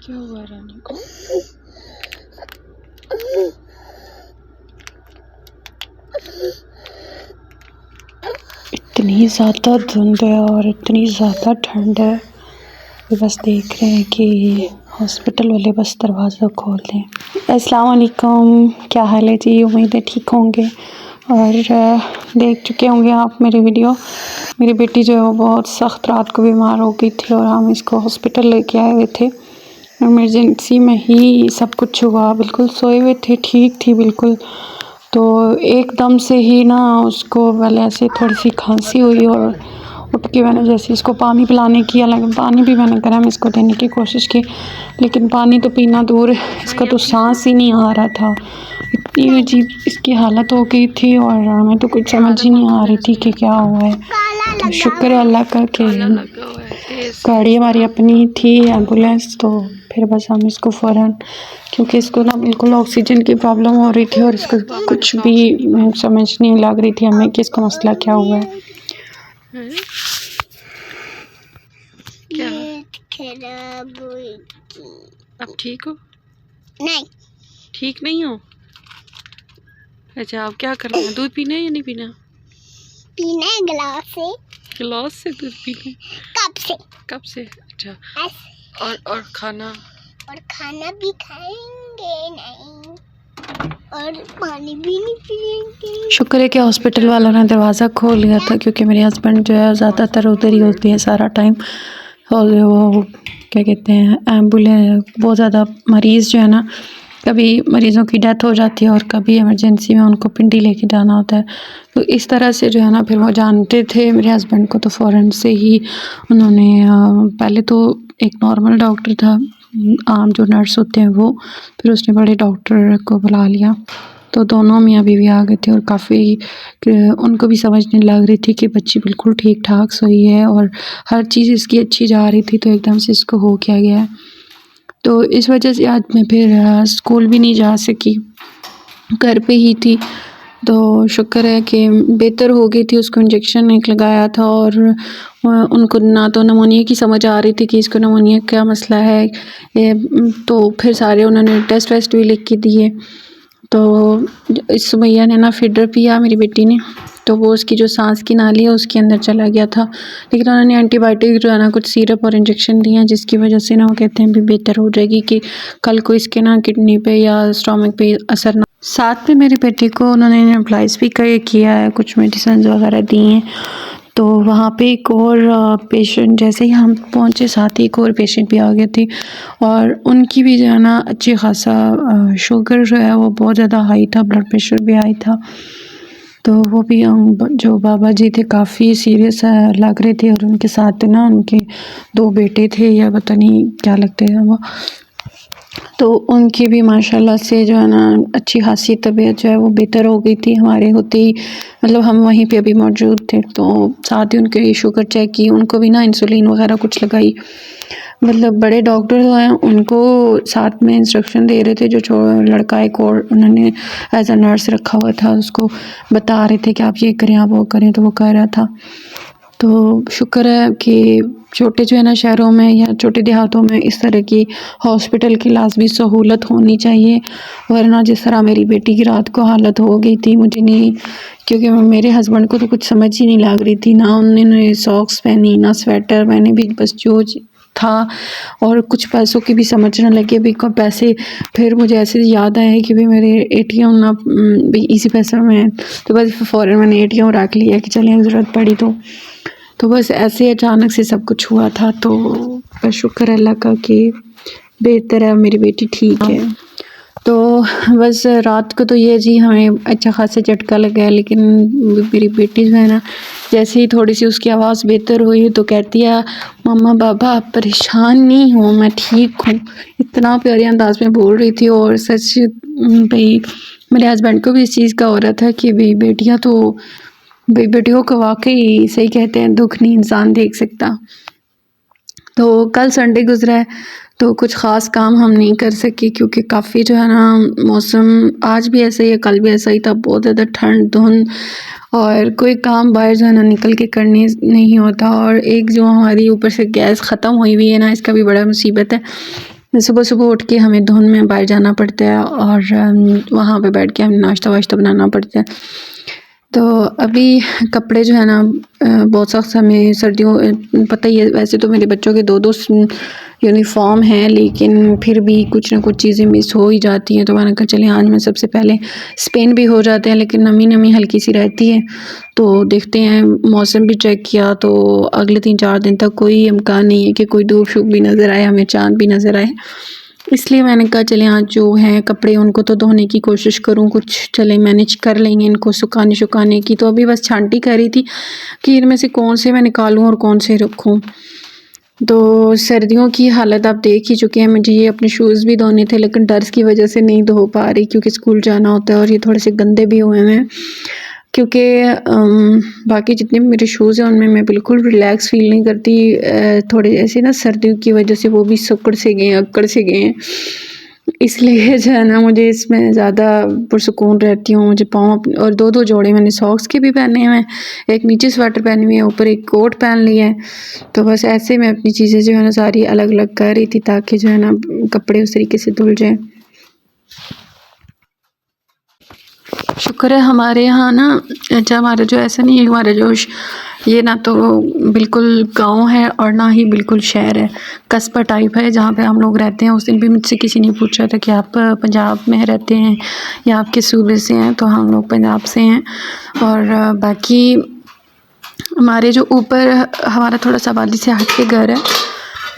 क्या हुआ रानी को? इतनी ज़्यादा धुंध है और इतनी ज़्यादा ठंड है कि बस देख रहे हैं कि हॉस्पिटल वाले बस दरवाज़ा खोल दें। अस्सलाम वालेकुम, क्या हाल है जी? उम्मीद है ठीक होंगे और देख चुके होंगे आप मेरी वीडियो। मेरी बेटी जो है वो बहुत सख्त रात को बीमार हो गई थी और हम इसको हॉस्पिटल लेके आए हुए थे। इमरजेंसी में ही सब कुछ हुआ, बिल्कुल सोए हुए थे, ठीक थी बिल्कुल। तो एकदम से ही ना उसको पहले ऐसे थोड़ी सी खांसी हुई और उठ के मैंने जैसे इसको पानी पिलाने की, हालांकि पानी भी मैंने गर्म इसको देने की कोशिश की, लेकिन पानी तो पीना दूर, इसका तो सांस ही नहीं आ रहा था। इतनी अजीब इसकी हालत हो गई थी और हमें तो कुछ समझ ही नहीं आ रही थी कि क्या हुआ है। तो शुक्र है अल्लाह का कि गाड़ी हमारी अपनी थी एम्बुलेंस, तो फिर बस हम इसको फ़ौरन, क्योंकि इसको ना बिल्कुल ऑक्सीजन की प्रॉब्लम हो रही थी और इसको कुछ भी समझ नहीं लग रही थी हमें कि इसका मसला क्या हुआ है। क्या खराब हुई थी। अब ठीक हो? नहीं, ठीक नहीं हो? अच्छा, अब क्या करना है? दूध पीना है या नहीं पीना? पीना है गिलास से। गिलास से दूध पीना? कप से। कब से? अच्छा। ऐसे। और खाना? और खाना भी खाएंगे नहीं और पानी भी नहीं पिएंगे। शुक्र है कि हॉस्पिटल वालों ने दरवाज़ा खोल लिया था, क्योंकि मेरे हस्बैंड जो है ज़्यादातर उधर ही होती है सारा टाइम। और वो क्या कहते हैं, एम्बुलेंस, बहुत ज़्यादा मरीज़ जो है ना, कभी मरीज़ों की डेथ हो जाती है और कभी इमरजेंसी में उनको पिंडी लेके जाना होता है। तो इस तरह से जो है ना, फिर वो जानते थे मेरे हस्बैंड को, तो फ़ौरन से ही उन्होंने पहले तो एक नॉर्मल डॉक्टर था, आम जो नर्स होते हैं वो, फिर उसने बड़े डॉक्टर को बुला लिया। तो दोनों मियाँ बीवी आ गए थे और काफ़ी उनको भी समझ नहीं लग रही थी कि बच्ची बिल्कुल ठीक ठाक सोई है और हर चीज़ इसकी अच्छी जा रही थी, तो एकदम से इसको हो क्या गया है। तो इस वजह से आज मैं फिर स्कूल भी नहीं जा सकी, घर पे ही थी। तो शुक्र है कि बेहतर हो गई थी, उसको इंजेक्शन एक लगाया था और उनको ना तो नमोनिया की समझ आ रही थी कि इसको नमोनिया क्या मसला है। तो फिर सारे उन्होंने टेस्ट वेस्ट भी लिख के दिए। तो इस सुमैया ने ना फीडर पिया मेरी बेटी ने, तो वो उसकी जो सांस की नाली है उसके अंदर चला गया था, लेकिन उन्होंने एंटीबायोटिक जो है ना कुछ सिरप और इंजेक्शन दिए हैं, जिसकी वजह से ना वो कहते हैं भी बेहतर हो जाएगी कि कल को इसके ना किडनी पे या स्टोमक पे असर ना। साथ में मेरी बेटी को उन्होंने नेबुलाइज भी किया है, कुछ मेडिसिन वगैरह दी हैं। तो वहाँ पे एक और पेशेंट, जैसे ही हम पहुँचे साथ ही एक और पेशेंट भी आ गए थे और उनकी भी जो है ना अच्छी खासा शुगर जो है वो बहुत ज़्यादा हाई था, ब्लड प्रेशर भी हाई था। तो वो भी जो बाबा जी थे काफ़ी सीरियस लग रहे थे और उनके साथ ना उनके 2 बेटे थे या पता नहीं क्या लगते हैं वो, तो उनकी भी माशाल्लाह से जो है ना अच्छी खासी तबीयत जो है वो बेहतर हो गई थी हमारे होते ही, मतलब हम वहीं पे अभी मौजूद थे। तो साथ ही उनके शुगर चेक की, उनको भी ना इंसुलिन वगैरह कुछ लगाई। मतलब बड़े डॉक्टर जो हैं उनको साथ में इंस्ट्रक्शन दे रहे थे, जो लड़का एक और उन्होंने एज अ नर्स रखा हुआ था उसको बता रहे थे कि आप ये करें आप वो करें, तो वो कर रहा था। तो शुक्र है कि छोटे जो है ना शहरों में या छोटे देहातों में इस तरह की हॉस्पिटल की लाजमी सहूलत होनी चाहिए, वरना जिस तरह मेरी बेटी की रात को हालत हो गई थी, मुझे नहीं, क्योंकि मेरे हस्बैंड को तो कुछ समझ ही नहीं लग रही थी, ना उन्होंने सॉक्स पहनी ना स्वेटर, मैंने भी बस जो था, और कुछ पैसों की भी समझ ना लगे भी कब पैसे। फिर मुझे ऐसे याद आया कि भाई मेरे एटीएम ना भी इसी पैसे में, तो बस फ़ौरन मैंने एटीएम रख लिया कि चलें ज़रूरत पड़ी तो बस ऐसे अचानक से सब कुछ हुआ था। तो बस शुक्र अल्लाह का कि बेहतर है, मेरी बेटी ठीक है। तो बस रात को तो ये जी हमें अच्छा खासा झटका लगा, लेकिन मेरी बेटी जो है ना, जैसे ही थोड़ी सी उसकी आवाज़ बेहतर हुई तो कहती है मम्मा बाबा आप परेशान नहीं हो, मैं ठीक हूँ। इतना प्यारे अंदाज में बोल रही थी और सच भाई मेरे हस्बैंड को भी इस चीज़ का हो रहा था कि भाई बेटियाँ तो, भाई बेटियों को वाकई सही कहते हैं दुख नहीं इंसान देख सकता। तो कल संडे गुजरा है तो कुछ ख़ास काम हम नहीं कर सके, क्योंकि काफ़ी जो है ना मौसम आज भी ऐसा ही है, कल भी ऐसा ही था, बहुत ज़्यादा ठंड धुंध और कोई काम बाहर जो है ना निकल के करने नहीं होता। और एक जो हमारी ऊपर से गैस ख़त्म हुई हुई है ना, इसका भी बड़ा मुसीबत है। सुबह सुबह उठ के हमें धुंध में बाहर जाना पड़ता है और वहाँ पे बैठ के हमें नाश्ता वाश्ता बनाना पड़ता है। तो अभी कपड़े जो है ना बहुत सख्त हमें सर्दियों पता ही है, वैसे तो मेरे बच्चों के दो यूनिफॉर्म हैं, लेकिन फिर भी कुछ ना कुछ चीज़ें मिस हो ही जाती हैं। तो मैंने कहा चले आज मैं सबसे पहले स्पिन भी हो जाते हैं, लेकिन नमी नमी हल्की सी रहती है। तो देखते हैं, मौसम भी चेक किया तो अगले 3-4 दिन तक कोई इम्कान नहीं है कि कोई धूप शूप भी नज़र आए, हमें चाँद भी नज़र आए। इसलिए मैंने कहा चले आज जो हैं कपड़े उनको तो धोने की कोशिश करूँ, कुछ चले मैनेज कर लेंगे इनको सुखाने की। तो अभी बस छांटी कर रही थी कि इनमें से कौन से मैं निकालूँ और कौन से रखूँ। तो सर्दियों की हालत आप देख ही चुके हैं। मुझे ये अपने शूज़ भी धोने थे, लेकिन डर की वजह से नहीं धो पा रही क्योंकि स्कूल जाना होता है और ये थोड़े से गंदे भी हुए हैं। क्योंकि बाकी जितने भी मेरे शूज़ हैं उनमें मैं बिल्कुल रिलैक्स फ़ील नहीं करती। थोड़े ऐसे ना सर्दियों की वजह से वो भी सिकुड़ से गए हैं, अकड़ से गए हैं। इसलिए जो है ना मुझे इसमें ज़्यादा पुरसुकून रहती हूँ। मुझे पाँव और 2-2 जोड़े मैंने सॉक्स के भी पहने हुए हैं, एक नीचे स्वेटर पहनी हुई है, ऊपर एक कोट पहन लिया है। तो बस ऐसे मैं अपनी चीज़ें जो है ना सारी अलग-अलग कर रही थी ताकि जो है ना कपड़े उस तरीके से धुल जाएँ। शुक्र है हमारे यहाँ ना, अच्छा हमारा जो ऐसा नहीं है, हमारा जो ये ना तो बिल्कुल गांव है और ना ही बिल्कुल शहर है, कस्बा टाइप है जहाँ पे हम लोग रहते हैं। उस दिन भी मुझसे किसी ने पूछा था कि आप पंजाब में रहते हैं या आप किस सूबे से हैं, तो हम लोग पंजाब से हैं। और बाकी हमारे जो ऊपर हमारा थोड़ा सा आबादी से हट के घर है।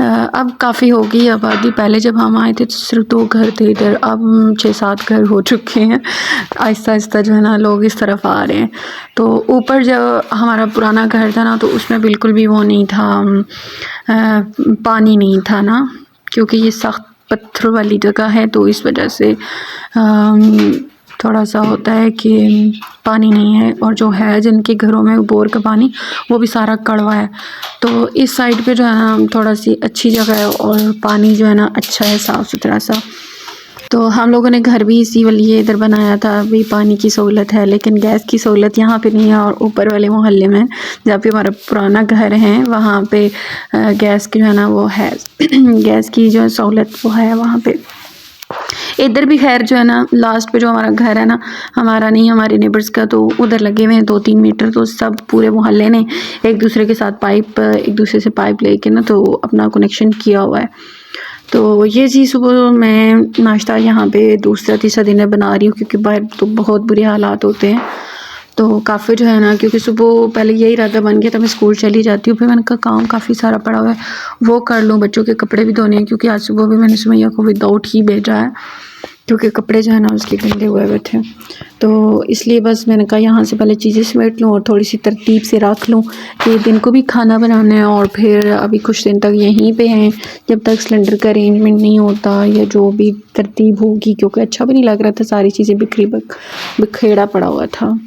अब काफ़ी हो गई आबादी, पहले जब हम आए थे तो सिर्फ 2 घर थे इधर, अब 6-7 घर हो चुके हैं। आहिस्ता आहिस्ता जो है ना लोग इस तरफ आ रहे हैं। तो ऊपर जब हमारा पुराना घर था ना तो उसमें बिल्कुल भी वो नहीं था, पानी नहीं था ना, क्योंकि ये सख्त पत्थर वाली जगह है तो इस वजह से थोड़ा सा होता है कि पानी नहीं है। और जो है जिनके घरों में बोर का पानी वो भी सारा कड़वा है। तो इस साइड पे जो है ना थोड़ा सी अच्छी जगह है और पानी जो है ना अच्छा है, साफ़ सुथरा सा। तो हम लोगों ने घर भी इसी लिए इधर बनाया था, अभी पानी की सहूलत है, लेकिन गैस की सहूलत यहाँ पे नहीं है। और ऊपर वाले मोहल्ले में जहाँ पे हमारा पुराना घर है वहाँ पे गैस की जो है ना वो है गैस की जो सहूलत वो है वहाँ पे। इधर भी खैर जो है ना लास्ट पे जो हमारा घर है ना, हमारा नहीं हमारे नेबर्स का, तो उधर लगे हुए हैं 2-3 मीटर। तो सब पूरे मोहल्ले ने एक दूसरे के साथ एक दूसरे से पाइप लेके ना तो अपना कनेक्शन किया हुआ है। तो ये जी सुबह मैं नाश्ता यहाँ पे दूसरा तीसरा दिन में बना रही हूँ क्योंकि बाहर तो बहुत बुरे हालात होते हैं। तो काफ़ी जो है ना, क्योंकि सुबह पहले यही इरादा बन गया था मैं स्कूल चली जाती हूँ, फिर मैंने कहा काम काफ़ी सारा पड़ा हुआ है वो कर लूँ, बच्चों के कपड़े भी धोने हैं क्योंकि आज सुबह भी मैंने सुमैया को विदाउट ही भेजा है क्योंकि कपड़े जो है ना उसके गंदे हुए थे। तो इसलिए बस मैंने कहा यहाँ से पहले चीज़ें समेट लूँ और थोड़ी सी तरतीब से रख लूँ कि दिन को भी खाना बनाना है। और फिर अभी कुछ दिन तक यहीं पे हैं जब तक सिलेंडर का अरेंजमेंट नहीं होता या जो भी तरतीब होगी, क्योंकि अच्छा भी नहीं लग रहा था, सारी चीज़ें बिखेड़ा पड़ा हुआ था।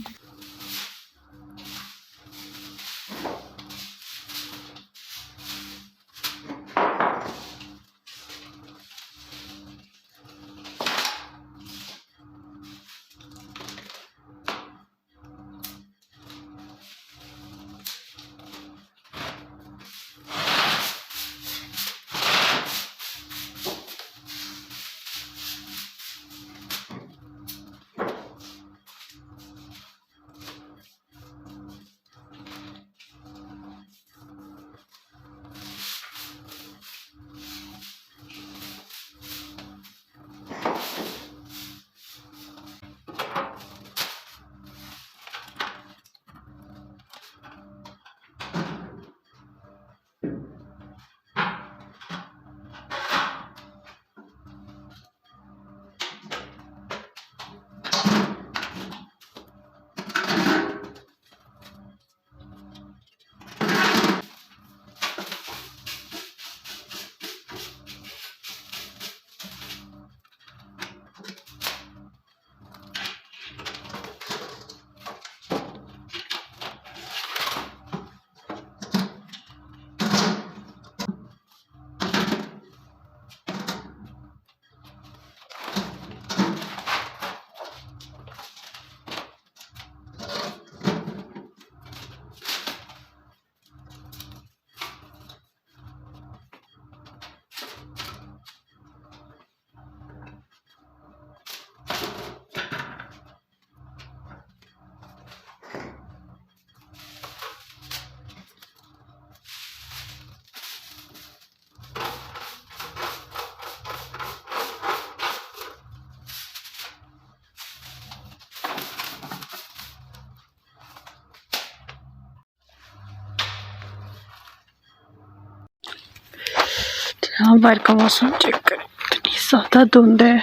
यहाँ बाहर का मौसम चेक करें, इतनी ज़्यादा धुंध है।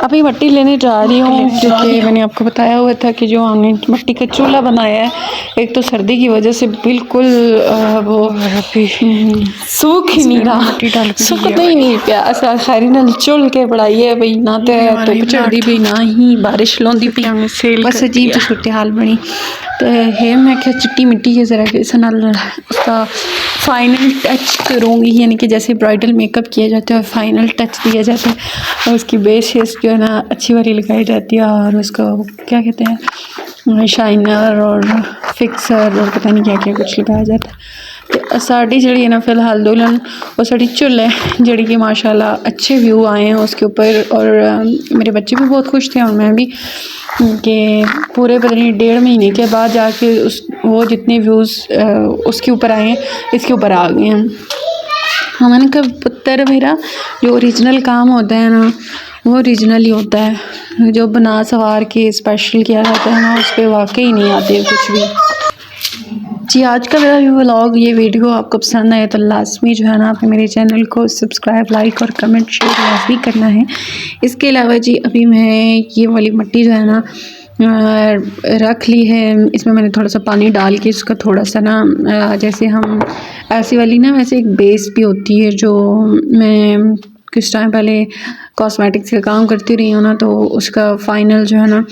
अभी मिट्टी लेने जा रही हूँ क्योंकि मैंने आपको बताया हुआ था कि जो हमने मिट्टी का चूल्हा बनाया है, एक तो सर्दी की वजह से बिल्कुल वो सूख ही नहीं रहा, सूखता ही नहीं पिया। असा खैरी नाल चुल के बढ़ाई है भाई, ना तो धुप चढ़ती पई ना ही बारिश लौंदी पई, बस अजीब सी सूरत हाल बनी। तो है मैं क्या चिट्टी मिट्टी है ज़रा इस नाल उसका फाइनल टच करूँगी, यानी कि जैसे ब्राइडल मेकअप किया जाता है फाइनल टच दिया जाता है और उसकी बेस शेस जो है ना अच्छी वाली लगाई जाती है और उसको क्या कहते हैं शाइनर और फिक्सर और पता नहीं क्या क्या कुछ लगाया जाता है। तो साड़ी जड़ी है ना फ़िलहाल दुल्हन वो साड़ी चुल है जड़ी कि माशाल्लाह अच्छे व्यू आए हैं उसके ऊपर, और मेरे बच्चे भी बहुत खुश थे और मैं भी, कि पूरे पता नहीं 1.5 महीने के बाद जाके उस वो जितने व्यूज़ उसके ऊपर आए हैं इसके ऊपर आ गए हैं। मैंने कहा पुत्र मेरा जो ओरिजिनल काम होता है ना वो ओरिजिनल ही होता है, जो बना सवार के स्पेशल किया जाता है ना उस पर वाकई नहीं आते कुछ भी। जी आज का मेरा व्लॉग ये वीडियो आपको पसंद आए तो लाजमी जो है ना आपने मेरे चैनल को सब्सक्राइब लाइक और कमेंट शेयर लाजमी करना है। इसके अलावा जी अभी मैं ये वाली मिट्टी जो है ना रख ली है, इसमें मैंने थोड़ा सा पानी डाल के इसका थोड़ा सा ना जैसे हम ऐसी वाली ना वैसे एक बेस भी होती है जो मैं कुछ टाइम पहले कॉस्मेटिक्स का काम करती रही हूँ ना, तो उसका फ़ाइनल जो है ना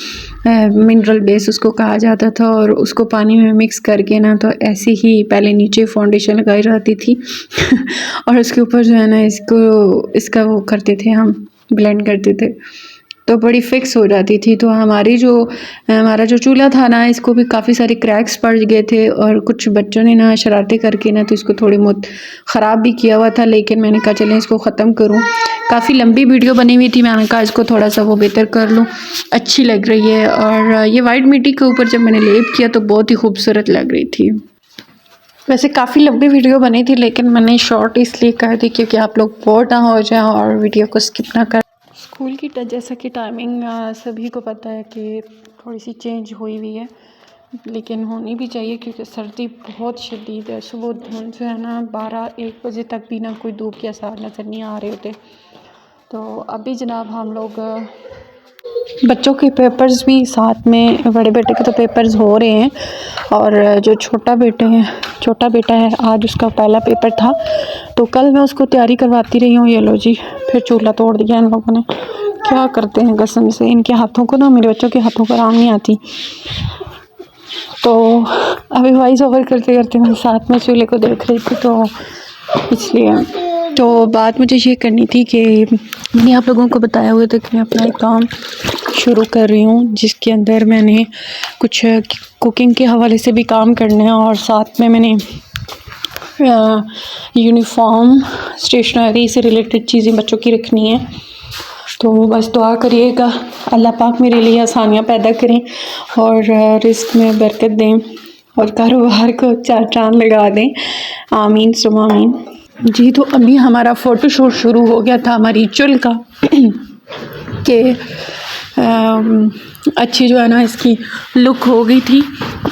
मिनरल बेस उसको कहा जाता था और उसको पानी में मिक्स करके ना तो ऐसे ही पहले नीचे फाउंडेशन लगाई जाती थी और उसके ऊपर जो है ना इसका वो करते थे हम ब्लेंड करते थे तो बड़ी फिक्स हो जाती थी। तो हमारा जो चूल्हा था ना इसको भी काफ़ी सारे क्रैक्स पड़ गए थे और कुछ बच्चों ने ना शरारतें करके ना तो इसको थोड़ी बहुत ख़राब भी किया हुआ था, लेकिन मैंने कहा चलें इसको ख़त्म करूं। काफ़ी लंबी वीडियो बनी हुई थी, मैंने कहा इसको थोड़ा सा वो बेहतर कर लूँ, अच्छी लग रही है। और ये वाइट मिट्टी के ऊपर जब मैंने लेप किया तो बहुत ही खूबसूरत लग रही थी। वैसे काफ़ी लंबी वीडियो बनी थी लेकिन मैंने शॉर्ट इसलिए कर दी क्योंकि आप लोग बोर ना हो जाएं और वीडियो को स्किप ना कर। स्कूल की जैसा कि टाइमिंग सभी को पता है कि थोड़ी सी चेंज हुई हुई है, लेकिन होनी भी चाहिए क्योंकि सर्दी बहुत शदीद है। सुबह धुंध जो है ना 12-1 बजे तक भी ना कोई धूप के आसार नज़र नहीं आ रहे होते। तो अभी जनाब हम लोग बच्चों के पेपर्स भी साथ में, बड़े बेटे के तो पेपर्स हो रहे हैं और जो छोटा बेटा है आज उसका पहला पेपर था तो कल मैं उसको तैयारी करवाती रही हूँ। ये लो जी फिर चूल्हा तोड़ दिया इन लोगों ने, क्या करते हैं कसम से, इनके हाथों को ना मेरे बच्चों के हाथों पर आम नहीं आती। तो अभी वॉइस ओवर करते करते मैं साथ में चूल्हे को देख रही थी तो इसलिए तो बात मुझे ये करनी थी कि मैंने आप लोगों को बताया हुआ था कि मैं अपना एक काम शुरू कर रही हूँ जिसके अंदर मैंने कुछ कुकिंग के हवाले से भी काम करना है और साथ में मैंने यूनिफॉर्म स्टेशनरी से रिलेटेड चीज़ें बच्चों की रखनी है। तो बस दुआ करिएगा अल्लाह पाक मेरे लिए आसानियाँ पैदा करें और रिस्क में बरकत दें और कारोबार को 4 चांद लगा दें, आमीन सुम्मा आमीन। जी तो अभी हमारा फ़ोटोशूट शुरू हो गया था हमारी चुल का कि अच्छी जो है ना इसकी लुक हो गई थी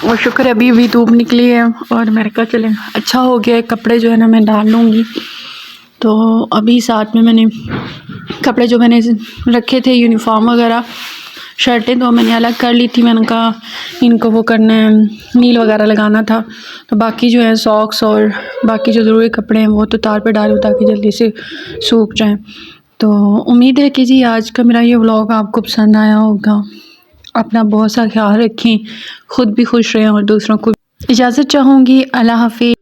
और शुक्र अभी भी धूप निकली है और मेरे कहा चलें अच्छा हो गया। कपड़े जो है ना मैं डाल लूँगी। तो अभी साथ में मैंने कपड़े जो मैंने रखे थे यूनिफॉर्म वगैरह शर्टें तो मैंने अलग कर ली थी, मैंने कहा इनको वो करना है नील वगैरह लगाना था। तो बाकी जो है सॉक्स और बाकी जो ज़रूरी कपड़े हैं वो तो तार पे डालूँ ताकि जल्दी से सूख जाएं। तो उम्मीद है कि जी आज का मेरा ये व्लॉग आपको पसंद आया होगा। अपना बहुत सा ख्याल रखें, ख़ुद भी खुश रहें और दूसरों को इजाज़त चाहूँगी। अल्लाह हाफ़िज़।